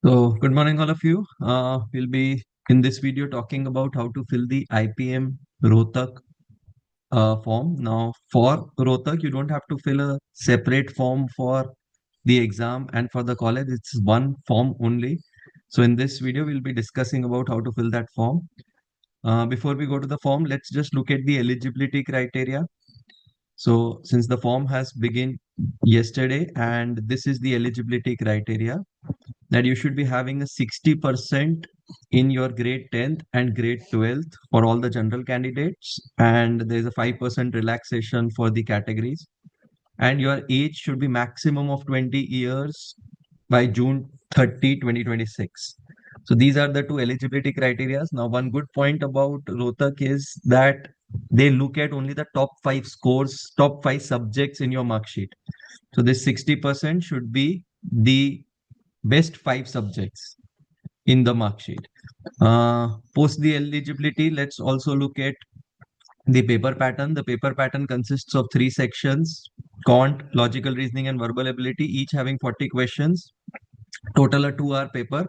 So, good morning, all of you. We'll be in this video talking about how to fill the IPM Rohtak form. Now, for Rohtak, you don't have to fill a separate form for the exam and for the college. It's one form only. So, in this video, we'll be discussing about how to fill that form. Before we go to the form, let's just look at the eligibility criteria. So, since the form has begun yesterday, and this is the eligibility criteria, that you should be having a 60% in your grade 10th and grade 12th for all the general candidates, and there's a 5% relaxation for the categories, and your age should be maximum of 20 years by June 30, 2026. So these are the two eligibility criteria. Now, one good point about Rohtak is that they look at only the top five scores, top five subjects in your mark sheet. So this 60% should be the best five subjects in the mark sheet. Post the eligibility, let's also look at the paper pattern. The paper pattern consists of three sections: quant, logical reasoning, and verbal ability, each having 40 questions. Total a 2-hour paper.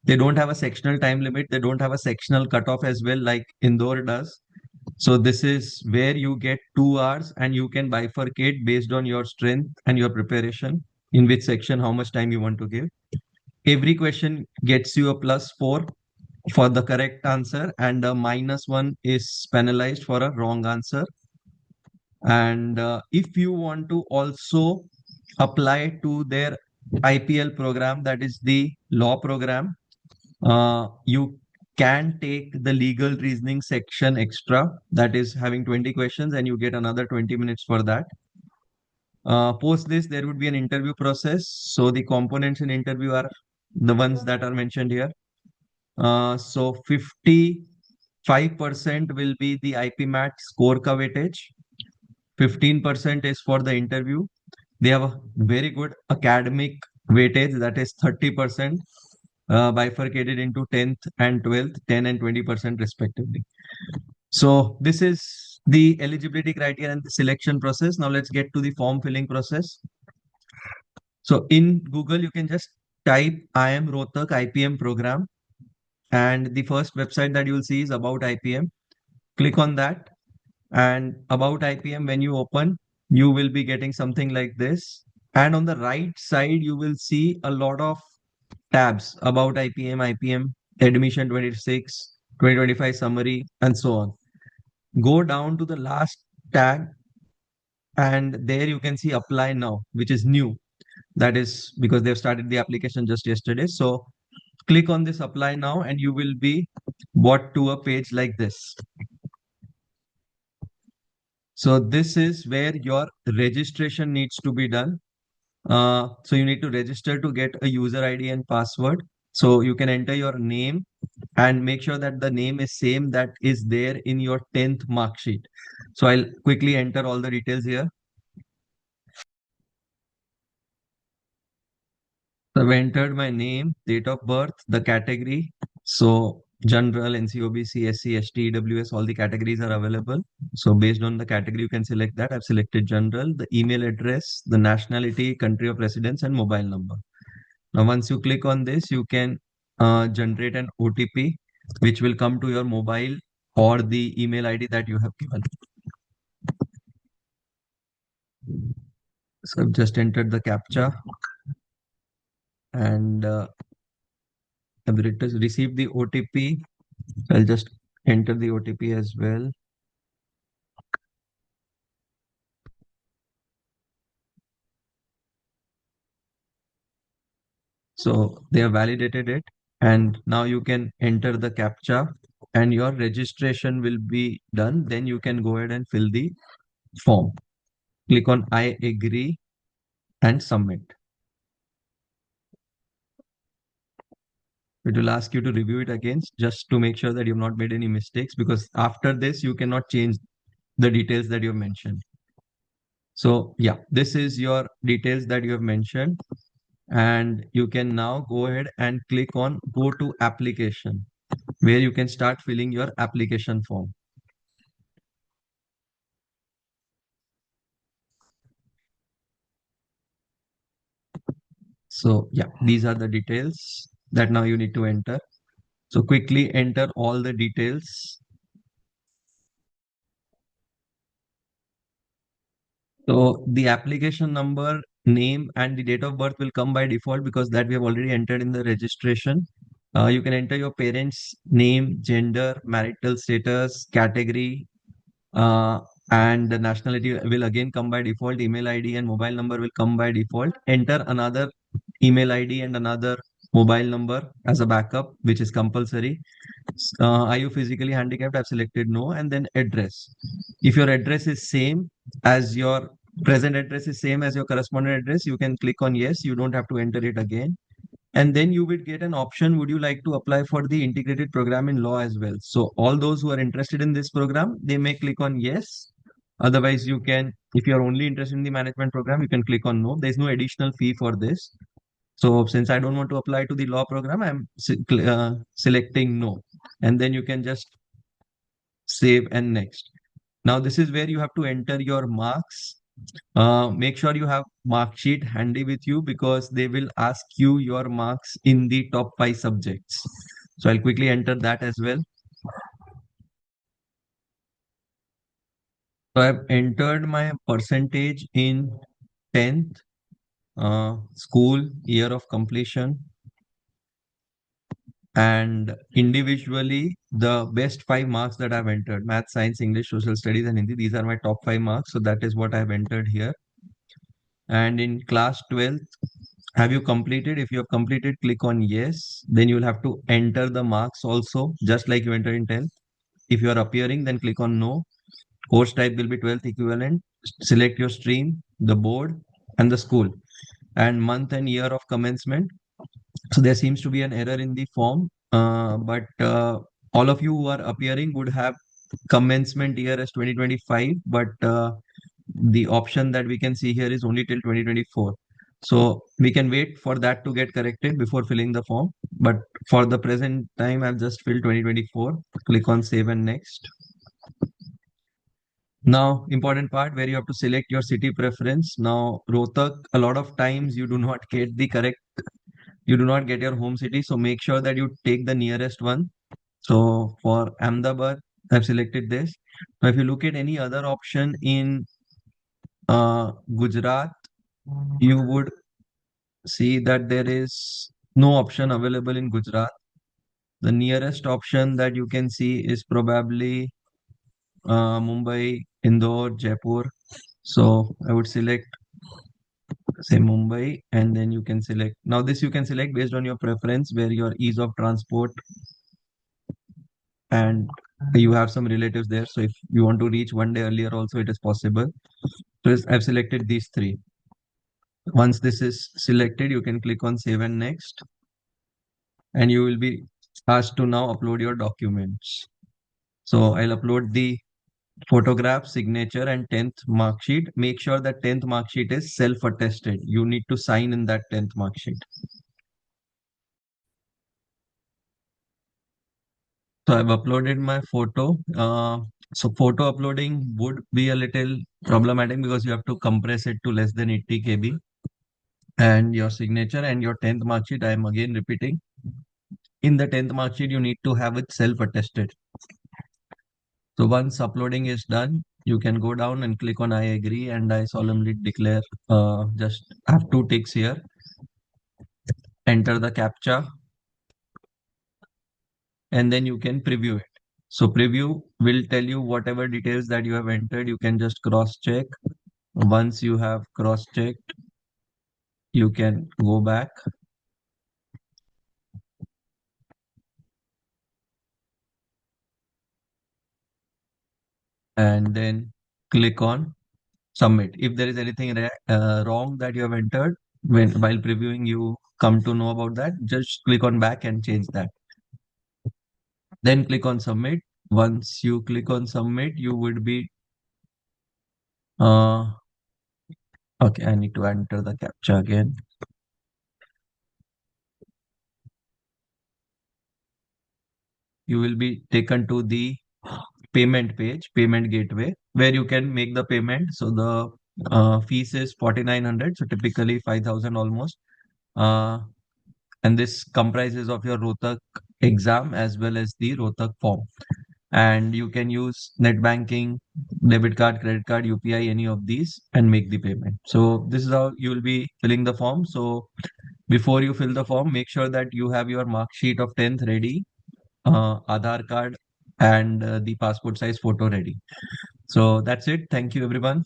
They don't have a sectional time limit. They don't have a sectional cutoff as well, like Indore does. So this is where you get 2 hours and you can bifurcate based on your strength and your preparation, in which section, how much time you want to give. Every question gets you a +4 for the correct answer, and a -1 is penalized for a wrong answer. And if you want to also apply to their IPL program, that is the law program, you can take the legal reasoning section extra, that is having 20 questions, and you get another 20 minutes for that. Post this, there would be an interview process. So the components in interview are the ones that are mentioned here. So 55% will be the IPMAT score ka weightage. 15% is for the interview. They have a very good academic weightage, that is 30%, bifurcated into 10th and 12th, 10 and 20% respectively. So this is the eligibility criteria and the selection process. Now let's get to the form filling process. So in Google, you can just type IIM Rohtak IPM program, and the first website that you will see is About IPM. Click on that, and About IPM, when you open, you will be getting something like this. And on the right side, you will see a lot of tabs: About IPM, IPM, Admission 26, 2025 summary, and so on. Go down to the last tag, and there you can see Apply Now, which is new. That is because they've started the application just yesterday. So click on this Apply Now, and you will be brought to a page like this. So this is where your registration needs to be done. So you need to register to get a user ID and password. So you can enter your name and make sure that the name is same that is there in your 10th mark sheet. So I'll quickly enter all the details here. So I've entered my name, date of birth, the category. So general, NCOBC, SC, ST, EWS, all the categories are available. So based on the category, you can select that. I've selected general, the email address, the nationality, country of residence, and mobile number. Now, once you click on this, you can generate an OTP, which will come to your mobile or the email ID that you have given. So I've just entered the CAPTCHA, and I've received the OTP. I'll just enter the OTP as well. So they have validated it, and now you can enter the CAPTCHA and your registration will be done. Then you can go ahead and fill the form. Click on I agree and submit. It will ask you to review it again just to make sure that you've not made any mistakes, because after this, you cannot change the details that you've mentioned. So yeah, this is your details that you have mentioned, and you can now go ahead and click on Go to Application, where you can start filling your application form. So yeah, these are the details. that now you need to enter. So quickly enter all the details. So the application number, name, and the date of birth will come by default because that we have already entered in the registration. You can enter your parents' name, gender, marital status, category, uh, and the nationality will again come by default. Email ID and mobile number will come by default. Enter another email ID and another mobile number as a backup, which is compulsory. Are you physically handicapped? I've selected no, and then address. If your address is same as your present address is same as your correspondent address, you can click on yes. You don't have to enter it again. And then you would get an option. Would you like to apply for the integrated program in law as well? So all those who are interested in this program, they may click on yes. Otherwise, you can, if you're only interested in the management program, you can click on no. There's no additional fee for this. So since I don't want to apply to the law program, I'm selecting no. And then you can just save and next. Now this is where you have to enter your marks. Make sure you have mark sheet handy with you because they will ask you your marks in the top 5 subjects. So I'll quickly enter that as well. So I've entered my percentage in 10th, school, year of completion, and individually the best 5 marks that I've entered: math, science, English, social studies, and Hindi. These are my top 5 marks. So that is what I've entered here. And in class 12th, have you completed? If you have completed, click on yes. Then you will have to enter the marks also, just like you entered in 10th. If you are appearing, then click on no. Course type will be 12th equivalent. Select your stream, the board, and the school, and month and year of commencement. So there seems to be an error in the form, but all of you who are appearing would have commencement year as 2025, but the option that we can see here is only till 2024. So we can wait for that to get corrected before filling the form. But for the present time, I've just filled 2024. Click on save and next. Now, important part where you have to select your city preference. Now, Rohtak, a lot of times you do not get the correct, you do not get your home city. So make sure that you take the nearest one. So for Ahmedabad, I've selected this. Now, if you look at any other option in Gujarat, you would see that there is no option available in Gujarat. The nearest option that you can see is probably Mumbai, Indore, Jaipur. So I would select, say, Mumbai, and then you can select. Now this you can select based on your preference, where your ease of transport, and you have some relatives there. So if you want to reach one day earlier also, it is possible. So I've selected these three. Once this is selected, you can click on save and next, and you will be asked to now upload your documents. So I'll upload the photograph, signature, and 10th mark sheet. Make sure that 10th mark sheet is self-attested. You need to sign in that 10th mark sheet. So I've uploaded my photo. So photo uploading would be a little problematic because you have to compress it to less than 80 KB. And your signature and your 10th mark sheet, I am again repeating. In the 10th mark sheet, you need to have it self-attested. So once uploading is done, you can go down and click on I agree and I solemnly declare. Just have 2 ticks here. Enter the CAPTCHA and then you can preview it. So preview will tell you whatever details that you have entered. You can just cross check. Once you have cross checked, you can go back and then click on submit. If there is anything wrong that you have entered while previewing, you come to know about that, just click on back and change that. Then click on submit. Once you click on submit, you would be uh, okay. I need to enter the captcha again. You will be taken to the payment page, payment gateway, where you can make the payment. So the fees is 4,900. So typically 5,000 almost. Uh, and this comprises of your Rohtak exam as well as the Rohtak form. And you can use net banking, debit card, credit card, UPI, any of these, and make the payment. So this is how you will be filling the form. So before you fill the form, make sure that you have your mark sheet of 10th ready, Aadhaar card, and the passport size photo ready. So that's it. Thank you, everyone.